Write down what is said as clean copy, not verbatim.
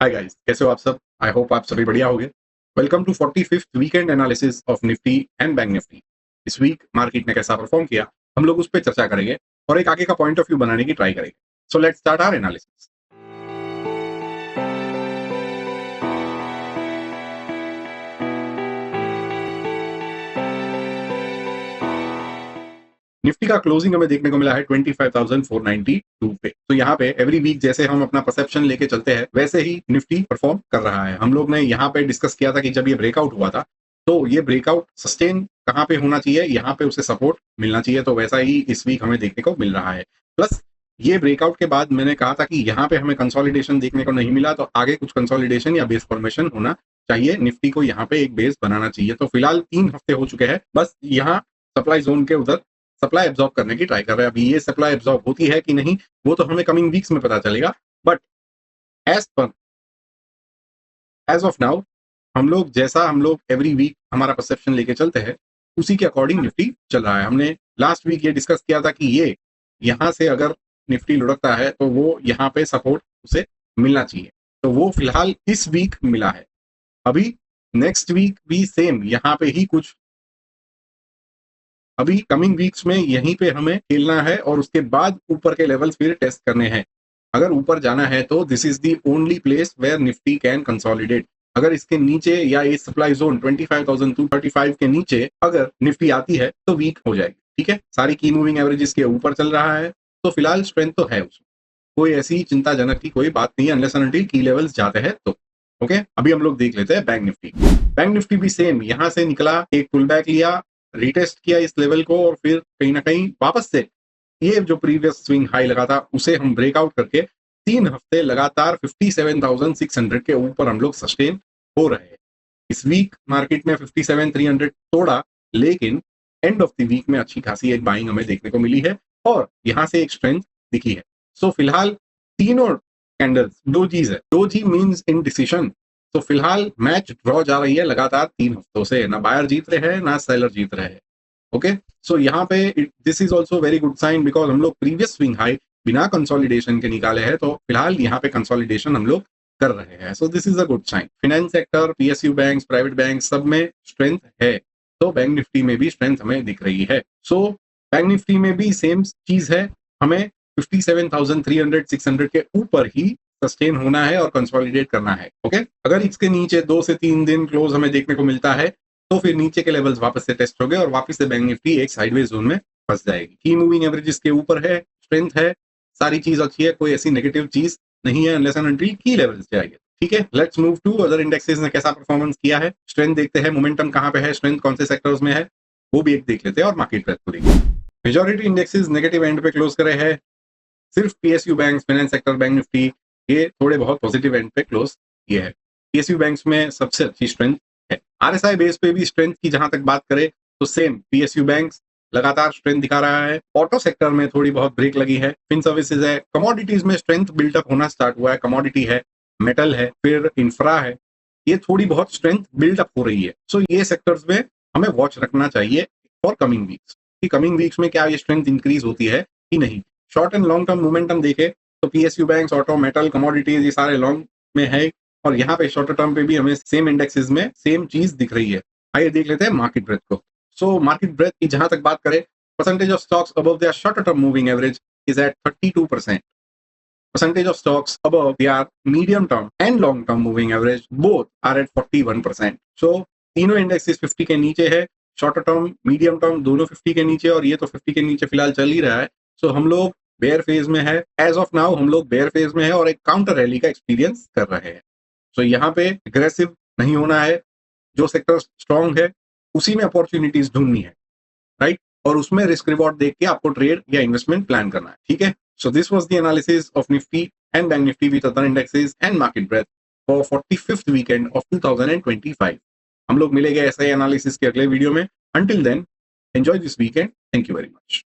Hi guys, कैसे हो आप सब? आई होप आप सभी बढ़िया होंगे। Welcome to 45th weekend analysis of Nifty and bank Nifty. इस वीक मार्केट ने कैसा परफॉर्म किया, हम लोग उस पर चर्चा करेंगे और एक आगे का पॉइंट ऑफ व्यू बनाने की ट्राई करेंगे। So let's start our analysis. Nifty का क्लोजिंग हमें देखने को मिला है 25,492 पे। तो यहाँ पे एवरी वीक जैसे हम अपना परसेप्शन लेके चलते हैं वैसे ही निफ्टी परफॉर्म कर रहा है। हम लोग ने यहाँ पे डिस्कस किया था कि जब ये ब्रेकआउट हुआ था तो ये ब्रेकआउट सस्टेन कहाँ पे होना चाहिए, यहाँ पे उसे सपोर्ट मिलना चाहिए। तो वैसा ही इस वीक हमें देखने को मिल रहा है। प्लस ये ब्रेकआउट के बाद मैंने कहा था कि यहाँ पे हमें कंसोलिडेशन देखने को नहीं मिला, तो आगे कुछ कंसोलिडेशन या बेस फॉर्मेशन होना चाहिए। निफ्टी को यहाँ पे एक बेस बनाना चाहिए। तो फिलहाल 3 हफ्ते हो चुके हैं, बस यहाँ सप्लाई जोन के उधर सप्लाई एब्जॉर्ब करने की ट्राई कर रहे हैं। अभी ये सप्लाई एब्जॉर्ब होती है कि नहीं वो तो हमें कमिंग वीक्स में पता चलेगा, बट एज ऑफ नाउ हम लोग एवरी वीक हमारा परसेप्शन लेके चलते हैं, उसी के अकॉर्डिंग निफ्टी चल रहा है। हमने लास्ट वीक ये डिस्कस किया था कि ये यहाँ से अगर निफ्टी लुढ़कता है तो वो यहाँ पे सपोर्ट उसे मिलना चाहिए। तो वो फिलहाल इस वीक मिला है। अभी नेक्स्ट वीक भी सेम यहाँ पे ही कुछ, अभी कमिंग वीक्स में यहीं पे हमें खेलना है और उसके बाद ऊपर के लेवल्स फिर टेस्ट करने हैं। अगर ऊपर जाना है तो this is the only place where Nifty can consolidate. अगर इसके नीचे या इस सप्लाई जोन 25,235 के नीचे अगर निफ्टी आती है तो वीक हो जाएगी। ठीक है, सारी की मूविंग एवरेजेस के ऊपर चल रहा है तो फिलहाल स्ट्रेंथ तो है उसमें, कोई ऐसी चिंताजनक की कोई बात नहीं है unless and until key levels जाते हैं तो। ओके, अभी हम लोग देख लेते हैं बैंक निफ्टी। बैंक निफ्टी भी सेम यहां से निकला, एक पुल बैक लिया, रिटेस्ट किया इस लेवल को और फिर कहीं ना कहीं वापस से ये जो प्रीवियस स्विंग हाई लगा था उसे हम ब्रेकआउट करके 3 हफ्ते लगातार 57,600 के ऊपर हम लोग सस्टेन हो रहे हैं। इस वीक मार्केट ने 57,300 तोड़ा, लेकिन एंड ऑफ द वीक में अच्छी खासी एक बाइंग हमें देखने को मिली है और यहां से एक स्ट्रेंथ दिखी है। सो फिलहाल तीनों कैंडल्स डोजीज है। Doji means indecision. तो फिलहाल मैच ड्रॉ जा रही है लगातार 3 हफ्तों से, ना बायर जीत रहे हैं ना सेलर जीत रहे हैं। ओके, सो यहाँ पे this is also very good sign because हम लोग प्रीवियस स्विंग हाई बिना कंसोलिडेशन के निकाले हैं, तो फिलहाल यहाँ पे कंसोलिडेशन हम लोग कर रहे हैं। So this is a good sign. Finance sector, PSU bank, private bank सब में स्ट्रेंथ है, तो बैंक निफ्टी में भी स्ट्रेंथ हमें दिख रही है। सो बैंक निफ्टी में भी सेम चीज है, हमें 57,300 600 के ऊपर ही सस्टेन होना है और कंसोलिडेट करना है। ओके, अगर इसके नीचे 2 से 3 दिन क्लोज हमें देखने को मिलता है तो फिर नीचे के लेवल्स वापस से टेस्ट हो गए और वापस से बैंक निफ्टी एक साइडवेज जोन में फंस जाएगी। की मूविंग एवरेजेस के ऊपर है, स्ट्रेंथ है, सारी चीज अच्छी है, कोई ऐसी नेगेटिव चीज नहीं है unless and until key levels जाएंगे। ठीक है, let's move to other indexes ने कैसा परफॉर्मेंस किया है। स्ट्रेंथ देखते हैं, मोमेंटम कहां पे है, स्ट्रेंथ कौन से सेक्टर्स में है वो भी एक देख लेते हैं और मार्केट ब्रेथ को देखते हैं। मेजॉरिटी इंडेक्सेस नेगेटिव एंड पे क्लोज करे हैं, सिर्फ PSU bank, finance sector, bank Nifty ये थोड़े बहुत पॉजिटिव एंड पे क्लोज किए हैं। पीएसयू बैंक्स में सबसे अच्छी स्ट्रेंथ है। आरएसआई बेस पे भी स्ट्रेंथ की जहां तक बात करें तो सेम पीएसयू बैंक्स लगातार स्ट्रेंथ दिखा रहा है। ऑटो सेक्टर में थोड़ी बहुत ब्रेक लगी है, फिन सर्विसेज है, कमोडिटीज में स्ट्रेंथ बिल्डअप होना स्टार्ट हुआ है। कमोडिटी है, मेटल है, फिर इंफ्रा है, ये थोड़ी बहुत स्ट्रेंथ बिल्डअप हो रही है। सो ये सेक्टर्स में हमें वॉच रखना चाहिए फॉर कमिंग वीक्स कि कमिंग वीक्स में क्या ये स्ट्रेंथ इंक्रीज होती है कि नहीं। Short and long term momentum देखे तो PSU banks, auto, metal, commodities ये सारे लॉन्ग में है और यहाँ पे शॉर्टर टर्म पे भी हमें सेम इंडेक्सेस में सेम चीज दिख रही है। आइए देख लेते हैं मार्केट ब्रेथ को। सो मार्केट ब्रेथ की जहां तक बात करें, percentage of stocks above their shorter term moving average is at 32%. Percentage of stocks above their medium term and long term moving average both are at 41%. So तीनों indexes 50 के नीचे है, shorter term, medium term दोनों 50 के नीचे और ये तो 50 के नीचे फिलहाल चल ही रहा है। सो हम लोग बेयर फेज में है, एज ऑफ नाउ हम लोग बेयर फेज में है और एक काउंटर रैली का एक्सपीरियंस कर रहे हैं। सो यहाँ पे एग्रेसिव नहीं होना है, जो सेक्टर स्ट्रॉन्ग है उसी में अपॉर्चुनिटीज ढूंढनी है, राइट, और उसमें रिस्क रिवॉर्ड देख के आपको ट्रेड या इन्वेस्टमेंट प्लान करना है। ठीक है, so this was the analysis of Nifty and bank Nifty with other indexes and market breadth for 45th weekend of 2025। हम लोग मिलेंगे ऐसे एनालिसिस के अगले वीडियो में। Until then enjoy this weekend, thank you very much.